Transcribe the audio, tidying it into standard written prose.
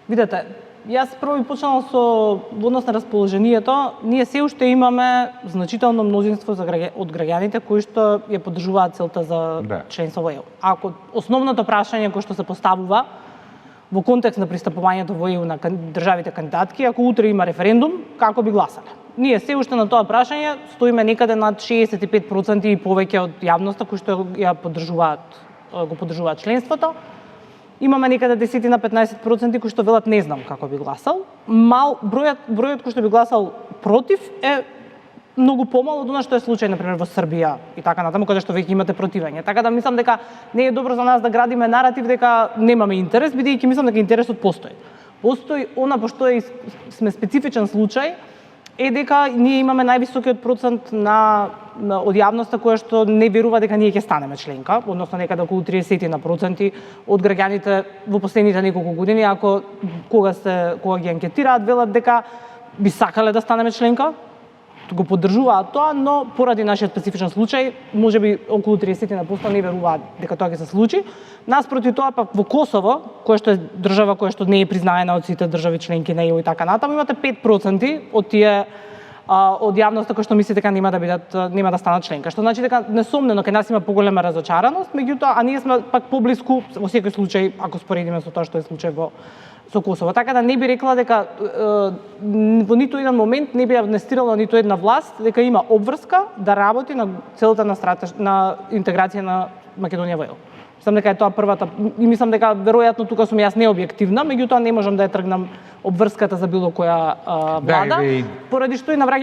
Видете, јас прво би почнала со во однос на расположението. Ние се уште имаме значително мнозинство од граѓаните кои што ја поддржуваат целта за членство во ЕУ. Ако основното прашање кое што се поставува во контекст на пристапувањето во ЕУ на државите кандидатки, ако утре има референдум, како би гласале? Ние се уште на тоа прашање стоиме некаде над 65% и повеќе од јавноста кои што ја го поддржуваат членството. Имаме некаде 10 на 15% кои што велат не знам како би гласал. Бројот кој што би гласал против е многу помал од она што е случај например во Србија и така натаму, каде што веќе имате противење. Така да мислам дека не е добро за нас да градиме наратив дека немаме интерес, бидејќи мислам дека интересот постои. Постои она пошто сме специфичен случај е дека ние имаме највисокиот процент од јавноста која што не верува дека ние ќе станеме членка, односно некаде околу 30% од граѓаните во последните неколку години, ако кога ги анкетираат, велат дека би сакале да станеме членка, го поддржуваат тоа, но поради нашиот специфичен случај, можеби околу 30% не веруваат дека тоа ќе се случи. Наспроти тоа пак во Косово, која што е држава која што не е признаена од сите држави членки на ЕУ и така натаму, имате 5% од тие од јавноста кои што мислите дека нема да станат членка. Што значи дека несомнено кај нас има поголема разочараност, меѓутоа а ние сме пак поблиску во секој случај ако споредиме со тоа што е случај со Косово. Така да не би рекла дека во ниту еден момент не би амнестирала ниту една власт дека има обврска да работи на целата на интеграција на Македонија во ЕУ. Мислам дека е тоа првата и мислам дека веројатно тука сум јас необјективна, меѓутоа не можам да ја тргнам обврската за било која влада, поради што и навраќање